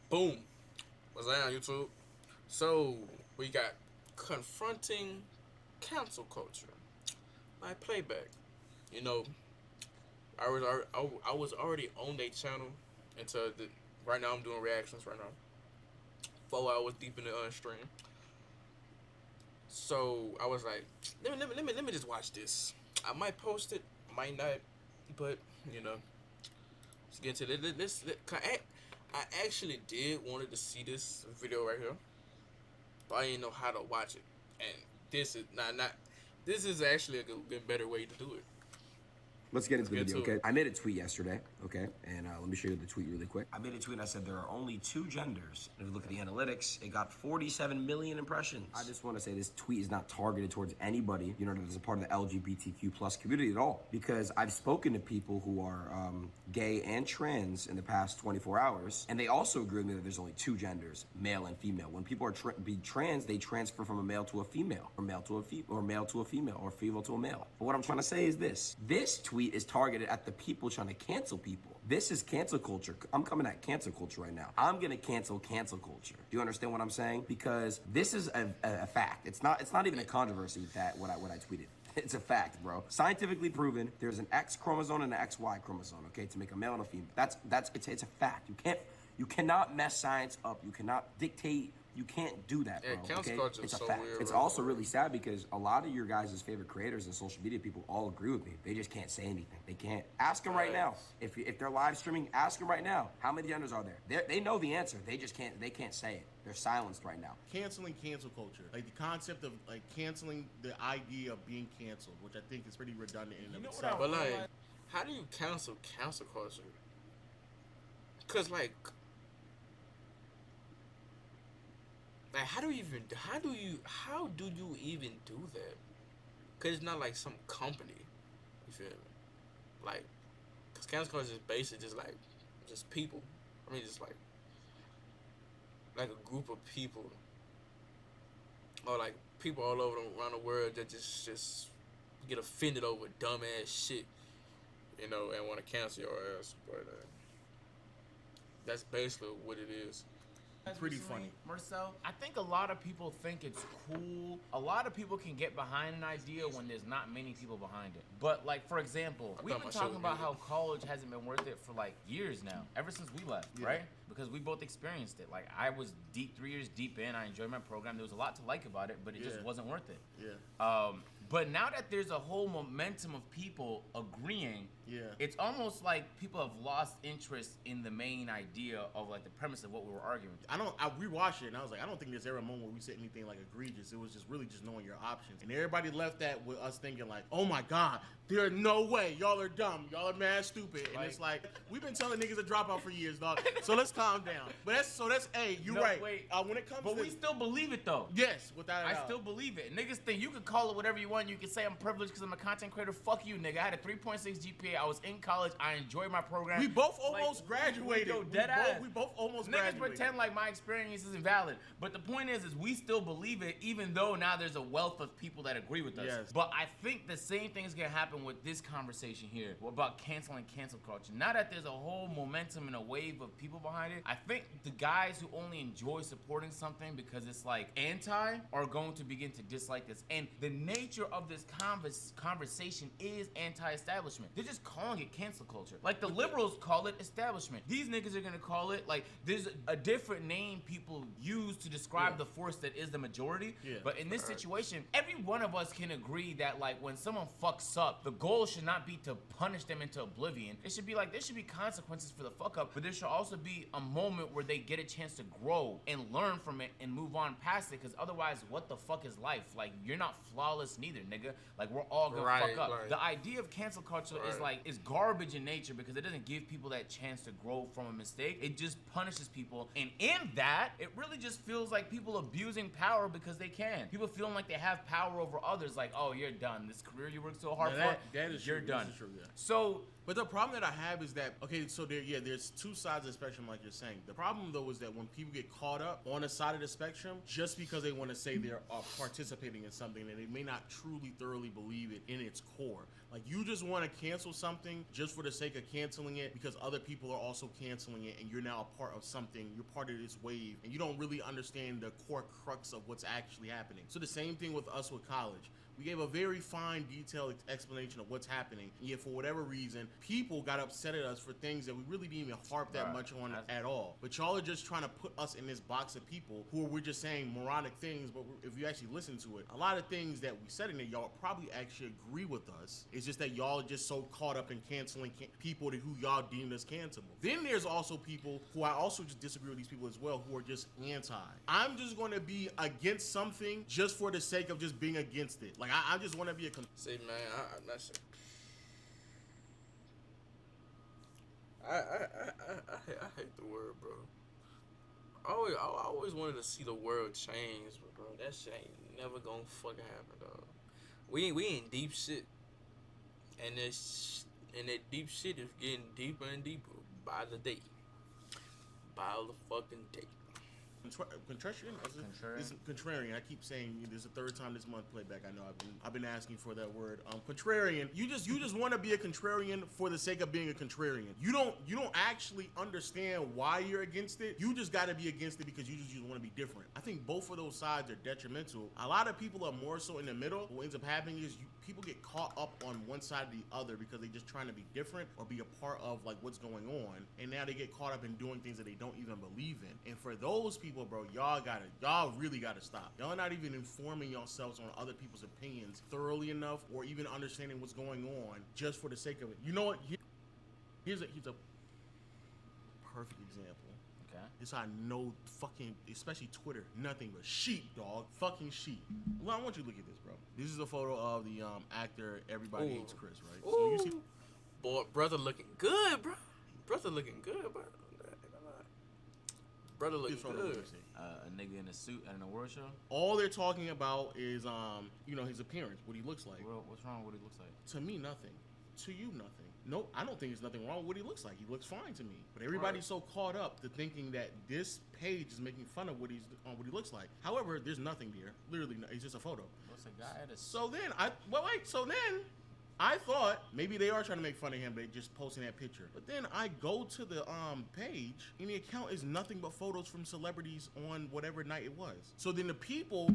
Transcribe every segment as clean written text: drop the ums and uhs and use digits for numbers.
Boom. What's that on YouTube? So we got confronting cancel culture by Playback. You know, I was already on their channel until right now I'm doing reactions right now. 4 hours deep in the stream. So I was like, let me just watch this. I might post it, might not, but you know, let's get into it. I actually did wanted to see this video right here, but I didn't know how to watch it. And this is not. This is actually a good better way to do it. Let's get Let's into the get video, to it. okay? I made a tweet yesterday, okay? And let me show you the tweet really quick. I made a tweet and I said there are only two genders. And if you look at the analytics, it got 47 million impressions. I just want to say this tweet is not targeted towards anybody, you know, that is a part of the LGBTQ plus community at all. Because I've spoken to people who are gay and trans in the past 24 hours, and they also agree with me that there's only two genders, male and female. When people are trans, they transfer from a male to a female, or male to a or male to a female, or female to a male. But what I'm trying to say is this: this tweet is targeted at the people trying to cancel people. This is cancel culture. I'm coming at cancel culture right now. I'm gonna cancel culture. Do you understand what I'm saying? Because this is a fact. It's not even a controversy with that. What I tweeted. It's a fact, bro. Scientifically proven. There's an X chromosome and an XY chromosome. Okay, to make a male and a female. It's a fact. You cannot mess science up. You cannot dictate. You can't do that, bro. Yeah, cancel Okay? culture It's is a so fact. weird. It's Right also now. really sad because a lot of your guys' favorite creators and social media people all agree with me. They just can't say anything. They can't. Ask them right now. If they're live streaming, ask them right now. How many genders are there? They know the answer. They just can't. They can't say it. They're silenced right now. Canceling cancel culture, like the concept of like canceling the idea of being canceled, which I think is pretty redundant in and of itself. But like, how do you cancel culture? Cause like how do you even do that? Cause it's not like some company. You feel me? Like, cause cancel culture is basically just people. I mean, just like a group of people, or like people all over around the world that just get offended over dumbass shit, you know, and want to cancel your ass. But that's basically what it is. Pretty funny. Marcel, I think a lot of people think it's cool. A lot of people can get behind an idea when there's not many people behind it. But like, for example, we've been talking about how college hasn't been worth it for like years now, ever since we left, right? Because we both experienced it. Like, I was 3 years deep in, I enjoyed my program. There was a lot to like about it, but it just wasn't worth it. Yeah. But now that there's a whole momentum of people agreeing, it's almost like people have lost interest in the main idea of like the premise of what we were arguing. I rewatched it and I was like, I don't think there's ever a moment where we said anything like egregious. It was just really just knowing your options. And everybody left that with us thinking like, oh my God, there's no way. Y'all are dumb. Y'all are mad stupid. And it's like, we've been telling niggas to drop out for years, dog. So let's calm down. But you're right. Wait, when it comes but to... we still believe it though. Yes, without a doubt. I still believe it. Niggas think you could call it whatever you want. You can say I'm privileged because I'm a content creator. Fuck you, nigga. I had a 3.6 GPA. I was in college. I enjoyed my program. We both almost graduated. We both almost niggas graduated. pretend like my experience isn't valid. But the point is we still believe it, even though now there's a wealth of people that agree with us. Yes. But I think the same thing is gonna happen with this conversation here about canceling cancel culture. Now that there's a whole momentum and a wave of people behind it, I think the guys who only enjoy supporting something because it's like anti are going to begin to dislike this. And the nature of this conversation is anti-establishment. They're just calling it cancel culture. Like the liberals call it establishment. These niggas are gonna call it like there's a different name people use to describe the force that is the majority. But in this situation, every one of us can agree that like when someone fucks up, the goal should not be to punish them into oblivion. It should be like there should be consequences for the fuck up, but there should also be a moment where they get a chance to grow and learn from it and move on past it. Because otherwise, what the fuck is life? Like, you're not flawless neither, nigga. Like, we're all gonna fuck up. The idea of cancel culture is garbage in nature because it doesn't give people that chance to grow from a mistake. It just punishes people, and in that, it really just feels like people abusing power because they can. People feeling like they have power over others. Like, oh, you're done. This career you worked so hard for, that is you're true. done. That is true, yeah. So. But the problem that I have is that, okay, so there's two sides of the spectrum like you're saying. The problem though is that when people get caught up on a side of the spectrum, just because they want to say they're participating in something and they may not truly thoroughly believe it in its core. Like, you just want to cancel something just for the sake of canceling it because other people are also canceling it, and you're now a part of something. You're part of this wave, and you don't really understand the core crux of what's actually happening. So the same thing with us with college. We gave a very fine, detailed explanation of what's happening, and yet for whatever reason, people got upset at us for things that we really didn't even harp that much on at all. But y'all are just trying to put us in this box of people who we're just saying moronic things, but if you actually listen to it, a lot of things that we said in there, y'all probably actually agree with us. It's just that y'all are just so caught up in canceling people who y'all deem as cancelable. Then there's also people who I also just disagree with these people as well, who are just anti. I'm just going to be against something just for the sake of just being against it. Like, I just want to be a... See, man, that's... I hate the word, bro. I always wanted to see the world change, but bro, that shit ain't never gonna fucking happen, dog. We in deep shit, and that deep shit is getting deeper and deeper by the day, by the fucking day. Contrarian. I keep saying this is the third time this month. Playback. I know I've been asking for that word. Contrarian. You just want to be a contrarian for the sake of being a contrarian. You don't actually understand why you're against it. You just got to be against it because you just want to be different. I think both of those sides are detrimental. A lot of people are more so in the middle. What ends up happening is people get caught up on one side or the other because they're just trying to be different or be a part of like what's going on, and now they get caught up in doing things that they don't even believe in. And for those people, bro, y'all really gotta stop. Y'all not even informing yourselves on other people's opinions thoroughly enough, or even understanding what's going on just for the sake of it. You know what? Here's a perfect example. Okay. This how I know fucking, especially Twitter, nothing but sheep, dog. Fucking sheep. Well, I want you to look at this, bro. This is a photo of the actor Everybody Hates Chris, right? Ooh. So you see, boy, brother looking good, bro. Brother looking good, bro. Brother looking good. A nigga in a suit at an award show. All they're talking about is his appearance, what he looks like. Well, what's wrong with what he looks like? To me, nothing. To you, nothing. No, I don't think there's nothing wrong with what he looks like. He looks fine to me. But everybody's so caught up to thinking that this page is making fun of what he looks like. However, there's nothing there. Literally, it's just a photo. What's a guy at a... So then I thought maybe they are trying to make fun of him. They just posting that picture. But then I go to the page, and the account is nothing but photos from celebrities on whatever night it was. So then the people,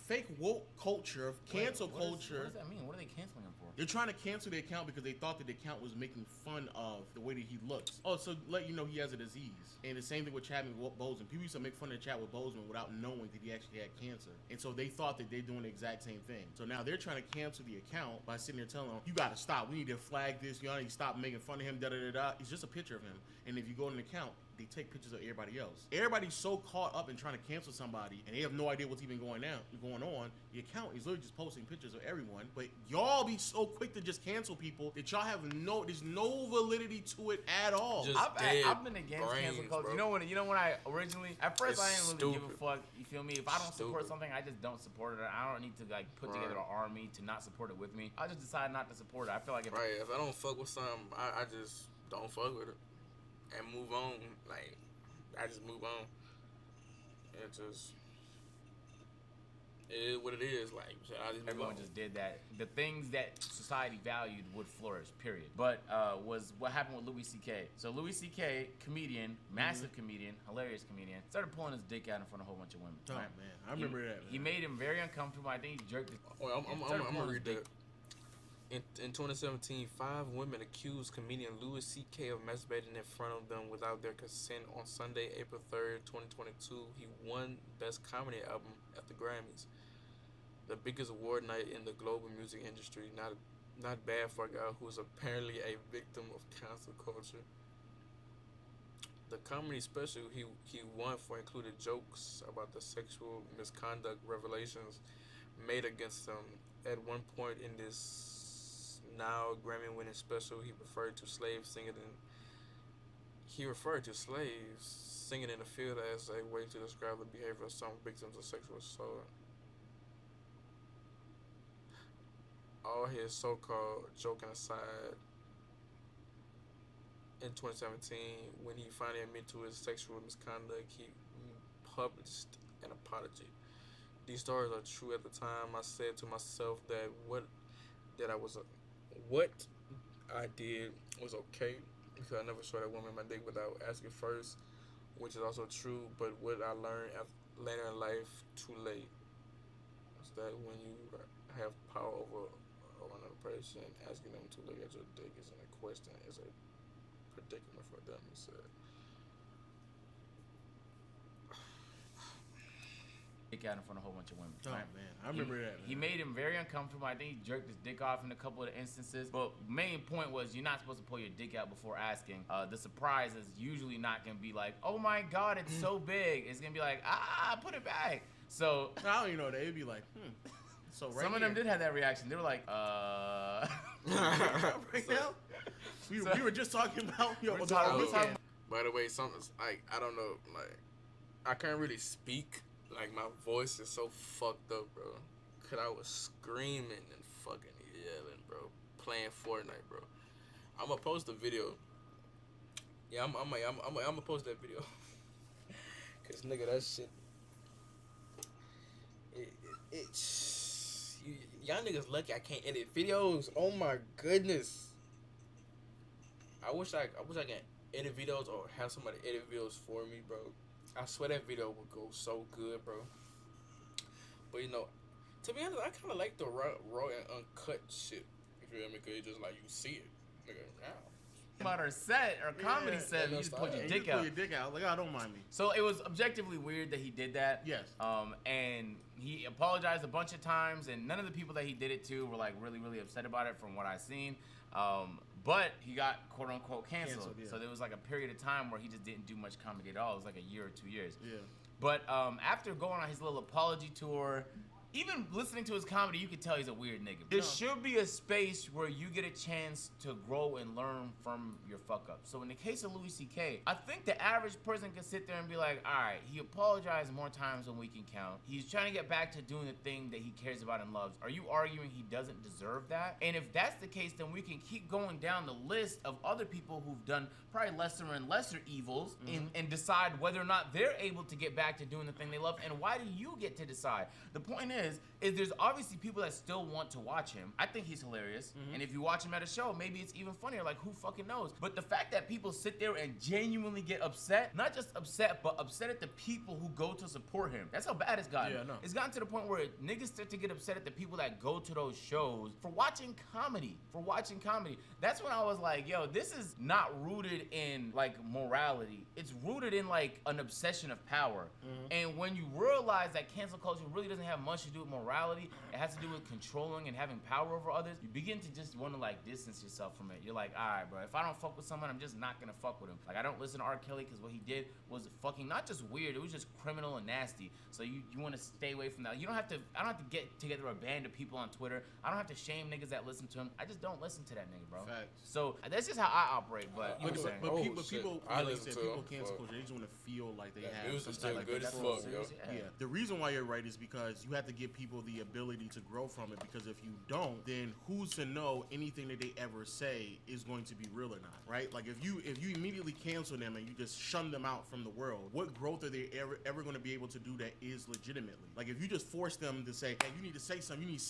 fake woke culture, cancel culture. What does that mean? What are they canceling him for? They're trying to cancel the account because they thought that the account was making fun of the way that he looks. Oh, so let you know he has a disease. And the same thing with Chadwick Boseman. People used to make fun of Chadwick Boseman without knowing that he actually had cancer. And so they thought that they're doing the exact same thing. So now they're trying to cancel the account by sitting there telling them, you gotta stop. We need to flag this. Y'all need to stop making fun of him, da-da-da-da. It's just a picture of him. And if you go to an account, they take pictures of everybody else. Everybody's so caught up in trying to cancel somebody, and they have no idea what's even going on. The account is literally just posting pictures of everyone, but y'all be so quick to just cancel people that y'all have there's no validity to it at all. I've been against cancel culture. Bro. You know when I originally, at first I didn't really give a fuck. You feel me? If I don't support Stupid. something, I just don't support it. I don't need to like put together an army to not support it with me. I just decide not to support it. I feel like if I don't fuck with something, I just don't fuck with it and move on. Like, I just move on. It is what it is. Like, I just move everyone on. just did that. The things that society valued would flourish, period. But was what happened with Louis C.K. So Louis C.K., comedian, massive comedian, hilarious comedian, started pulling his dick out in front of a whole bunch of women. Oh, right? man. I remember that. He made him very uncomfortable. I think he jerked his... I'm gonna read that. In 2017, 5 women accused comedian Louis C.K. of masturbating in front of them without their consent. On Sunday, April 3rd, 2022, he won Best Comedy Album at the Grammys, the biggest award night in the global music industry. Not bad for a guy who is apparently a victim of cancel culture. The comedy special he won for included jokes about the sexual misconduct revelations made against him. At one point in this now Grammy-winning special, he referred to slaves singing in the field as a way to describe the behavior of some victims of sexual assault. All his so-called joking aside, in 2017, when he finally admitted to his sexual misconduct, he published an apology. These stories are true. At the time, I said to myself that I was what I did was okay because I never saw that woman my dick without asking first, which is also true. But what I learned later in life, too late, is that when you have power over another person, asking them to look at your dick isn't a question; it's a predicament for them. He said. Dick out in front of a whole bunch of women. Oh Right? man, I remember that. Man. He made him very uncomfortable. I think he jerked his dick off in a couple of instances. But main point was you're not supposed to pull your dick out before asking. The surprise is usually not gonna be like, oh my god, it's so big. It's gonna be like, put it back. So I don't even know. They'd be like, So right some of them did have that reaction. They were like, right now. We were just talking about By the way, something's like I don't know, like I can't really speak. Like my voice is so fucked up, bro. Cause I was screaming and fucking yelling, bro, playing Fortnite, bro. I'ma post a video. Yeah, I'm gonna post that video. Cause nigga, that shit. Y'all niggas lucky I can't edit videos. Oh my goodness. I wish I can edit videos or have somebody edit videos for me, bro. I swear that video would go so good, bro. But you know, to be honest, I kind of like the raw and uncut shit. You feel me? Cause it's just like you see it, nigga. Now. about our set, our comedy set, you just put your dick out. Pull your dick out. Like, don't mind me. So it was objectively weird that he did that. Yes. And he apologized a bunch of times, and none of the people that he did it to were like really, really upset about it from what I've seen. But he got quote unquote canceled. Yeah. So there was like a period of time where he just didn't do much comedy at all. It was like a year or 2 years. Yeah. But after going on his little apology tour, even listening to his comedy, you could tell he's a weird nigga. There should be a space where you get a chance to grow and learn from your fuck up. So in the case of Louis C.K., I think the average person can sit there and be like, all right, he apologized more times than we can count. He's trying to get back to doing the thing that he cares about and loves. Are you arguing he doesn't deserve that? And if that's the case, then we can keep going down the list of other people who've done probably lesser and lesser evils and decide whether or not they're able to get back to doing the thing they love. And why do you get to decide? The point is there's obviously people that still want to watch him. I think he's hilarious. And if you watch him at a show, maybe it's even funnier. Like, who fucking knows? But the fact that people sit there and genuinely get upset, not just upset, but upset at the people who go to support him. That's how bad it's gotten. Yeah, I know. It's gotten to the point where niggas start to get upset at the people that go to those shows for watching comedy. That's when I was like, yo, this is not rooted in, like, morality. It's rooted in, like, an obsession of power. And when you realize that cancel culture really doesn't have much to do with morality, it has to do with controlling and having power over others, you begin to just want to, like, distance yourself from it. You're like, all right, bro, if I don't fuck with someone, I'm just not gonna fuck with him. Like, I don't listen to R. Kelly because what he did was fucking not just weird, it was just criminal and nasty. So you want to stay away from that. I don't have to get together a band of people on Twitter. I don't have to shame niggas that listen to him. I just don't listen to that nigga, bro. Facts. So that's just how I operate. But But people, I like listen to people him, cancel fuck. culture. They just want to feel like they That have music's some still type good of as control. fuck, yo. Yeah. The reason why you're right is because you have to give people the ability to grow from it, because if you don't, then who's to know anything that they ever say is going to be real or not, right? Like if you immediately cancel them and you just shun them out from the world, what growth are they ever going to be able to do that is legitimately? Like if you just force them to say, hey, you need to say something, you need to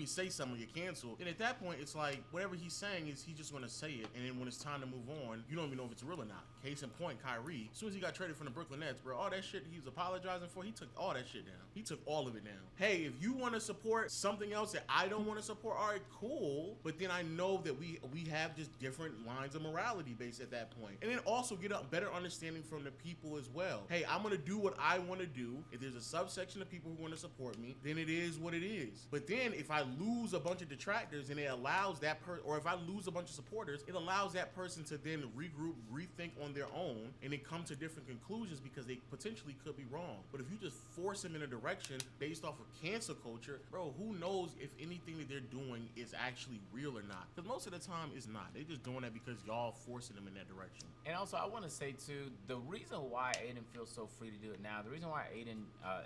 say something, you're canceled, then at that point it's like whatever he's saying is he's just going to say it, and then when it's time to move on, you don't even know if it's real or not. Case in point, Kyrie, as soon as he got traded from the Brooklyn Nets, bro, all that shit he was apologizing for, he took all that shit down. He took all of it down. Hey, if you want to support something else that I don't want to support, all right, cool. But then I know that we have just different lines of morality based at that point. And then also get a better understanding from the people as well. Hey, I'm going to do what I want to do. If there's a subsection of people who want to support me, then it is what it is. But then if I lose a bunch of detractors and it allows that or if I lose a bunch of supporters, it allows that person to then regroup, rethink on their own, and then come to different conclusions because they potentially could be wrong. But if you just force them in a direction based off of cancel culture, bro, who knows if anything that they're doing is actually real or not? Because most of the time it's not. They're just doing that because y'all forcing them in that direction. And also, I want to say too, the reason why Adin feels so free to do it now, the reason why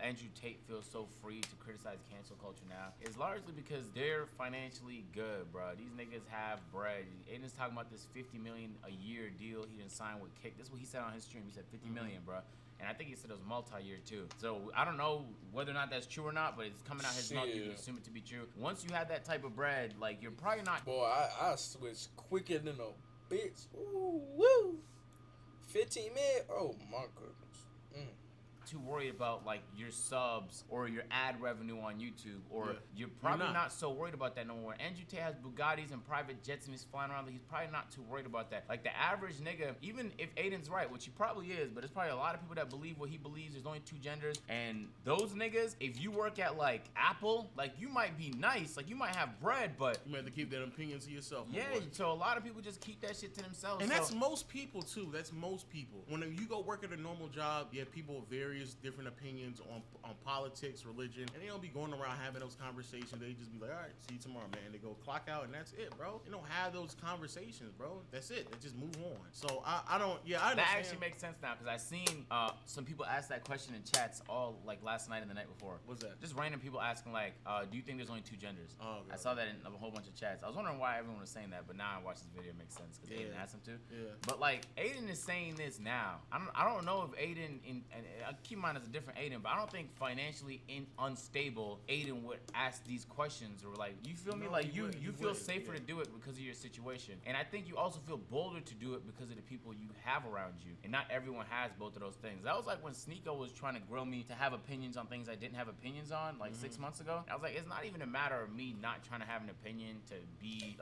Andrew Tate feels so free to criticize cancel culture now is largely because they're financially good, bro. These niggas have bread. Adin's talking about this $50 million a year deal he didn't sign with Kick. This is what he said on his stream. He said $50 million, bro. and I think he said it was multi-year too. So I don't know whether or not that's true or not, but it's coming out his mouth. You can assume it to be true. Once you have that type of bread, like you're probably not. Boy, I switch quicker than a bitch. Ooh, woo. 15 minutes. Oh my goodness. Too worried about like your subs or your ad revenue on YouTube, or you're probably not so worried about that no more. Andrew Tate has Bugattis and private jets and he's flying around. He's probably not too worried about that. Like the average nigga, even if Adin's right, which he probably is, but there's probably a lot of people that believe what he believes. There's only 2 genders, and those niggas, if you work at like Apple, like you might be nice, like you might have bread, but you might have to keep that opinion to yourself. Yeah, so a lot of people just keep that shit to themselves. And that's most people too. That's most people. When you go work at a normal job, you have people with various different opinions on politics, religion, and they don't be going around having those conversations. They just be like, all right, see you tomorrow, man. They go clock out, and that's it, bro. They don't have those conversations, bro. That's it. They just move on. So I don't. Yeah, I understand. That actually makes sense now, because I seen some people ask that question in chats all like last night and the night before. What's that? Just random people asking like, do you think there's only 2 genders? Oh, I saw that in a whole bunch of chats. I was wondering why everyone was saying that, but now I watch this video, it makes sense because Adin asked him to. Yeah. But like Adin is saying this now. I don't know if Adin and keep in mind it's a different Adin, but I don't think financially unstable Adin would ask these questions, or like, you feel me? Like you feel safer to do it because of your situation, and I think you also feel bolder to do it because of the people you have around you, and not everyone has both of those things. That was like when Sneeko was trying to grill me to have opinions on things I didn't have opinions on, like 6 months ago. I was like, it's not even a matter of me not trying to have an opinion to be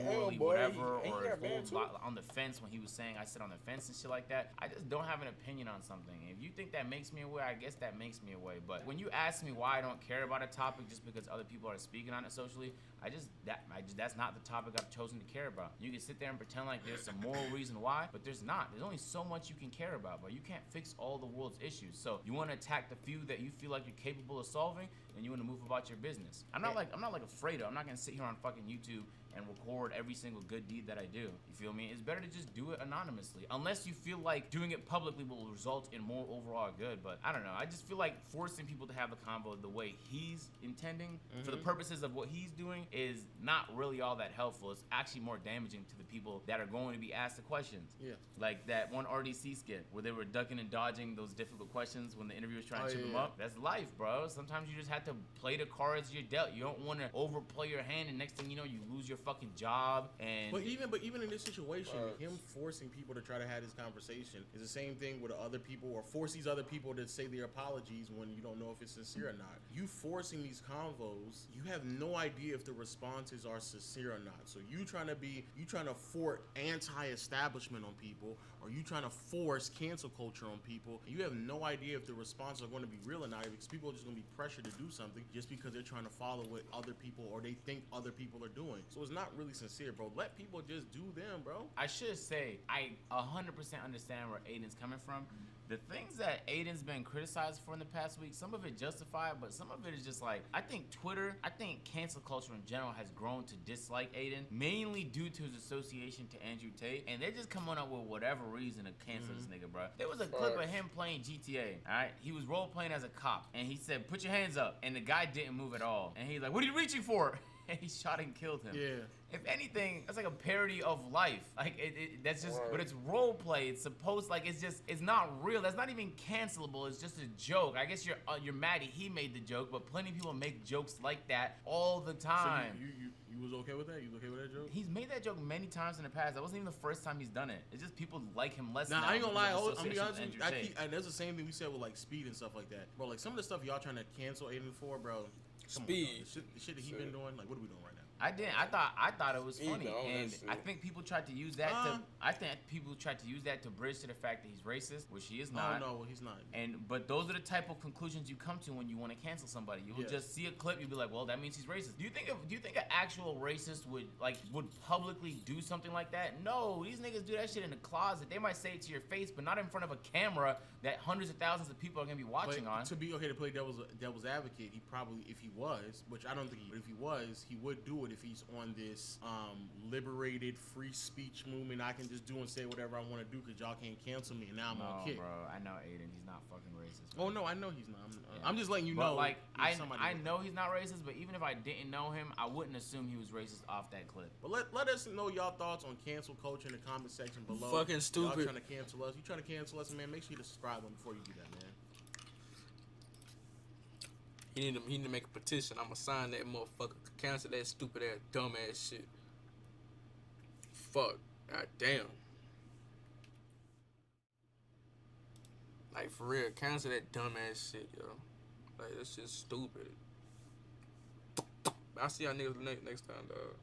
morally whatever, or hold on the fence when he was saying I sit on the fence and shit like that. I just don't have an opinion on something. If you think that makes me away, I guess that makes me away. But when you ask me why I don't care about a topic just because other people are speaking on it socially, that's not the topic I've chosen to care about. You can sit there and pretend like there's some moral reason why, but there's not. There's only so much you can care about, but you can't fix all the world's issues. So you want to attack the few that you feel like you're capable of solving, and you want to move about your business. I'm not like afraid of. I'm not gonna sit here on fucking YouTube and record every single good deed that I do. You feel me? It's better to just do it anonymously, unless you feel like doing it publicly will result in more overall good. But I don't know. I just feel like forcing people to have the convo the way he's intending for the purposes of what he's doing is not really all that helpful. It's actually more damaging to the people that are going to be asked the questions. Yeah. Like that one RDC skit where they were ducking and dodging those difficult questions when the interviewer was trying to chip them up. That's life, bro. Sometimes you just have to play the cards you're dealt. You don't want to overplay your hand, and next thing you know, you lose your fucking job. And but even in this situation, him forcing people to try to have this conversation is the same thing with other people, or force these other people to say their apologies when you don't know if it's sincere or not. You forcing these convos, you have no idea if the responses are sincere or not. So you trying to force anti-establishment on people, or you trying to force cancel culture on people, and you have no idea if the responses are going to be real or not, because people are just going to be pressured to do something just because they're trying to follow what other people or they think other people are doing. So it's not really sincere, bro. Let people just do them, bro. I should say, I 100% understand where Adin's coming from. The things that Adin's been criticized for in the past week, some of it justified, but some of it is just like, I think cancel culture in general has grown to dislike Adin, mainly due to his association to Andrew Tate, and they're just coming up with whatever reason to cancel this nigga, bro. There was a clip of him playing GTA, alright? He was role playing as a cop, and he said, put your hands up, and the guy didn't move at all. And he's like, what are you reaching for? And he shot and killed him. Yeah. If anything, that's like a parody of life. Like that's just, but it's role play. It's supposed, like, it's not real. That's not even cancelable. It's just a joke. I guess you're mad he made the joke, but plenty of people make jokes like that all the time. So you was okay with that? You was okay with that joke? He's made that joke many times in the past. That wasn't even the first time he's done it. It's just people like him less now. I ain't gonna lie. I'm gonna be honest with with you. And that's the same thing we said with like Speed and stuff like that, bro. Like some of the stuff y'all trying to cancel Adin for, bro. Speed. The shit that he been doing. Like, what are we doing right now? I didn't. I thought it was funny, and I think people tried to use that to bridge to the fact that he's racist, which he is not. Oh no, he's not. But those are the type of conclusions you come to when you want to cancel somebody. You will just see a clip, you'll be like, well, that means he's racist. Do you think an actual racist would publicly do something like that? No, these niggas do that shit in the closet. They might say it to your face, but not in front of a camera that hundreds of thousands of people are gonna be watching on. To be okay to play devil's advocate, he probably, if he was, which I don't think he, but if he was, he would do it it if he's on this liberated free speech movement. I can just do and say whatever I want to do because y'all can't cancel me, and now I'm on kick. Bro, I know Adin. He's not fucking racist. Oh no, I know he's not. I'm just letting you know. Like I know he's not racist, but even if I didn't know him, I wouldn't assume he was racist off that clip. But let us know y'all thoughts on cancel culture in the comment section below. Fucking stupid. Y'all trying to cancel us? You trying to cancel us, man? Make sure you subscribe before you do that, man. He need to make a petition. I'ma sign that motherfucker. Cancel that stupid ass, dumb ass shit. Fuck. God damn. Like for real, cancel that dumb ass shit, yo. Like that's just stupid. I'll see y'all niggas next time, dog.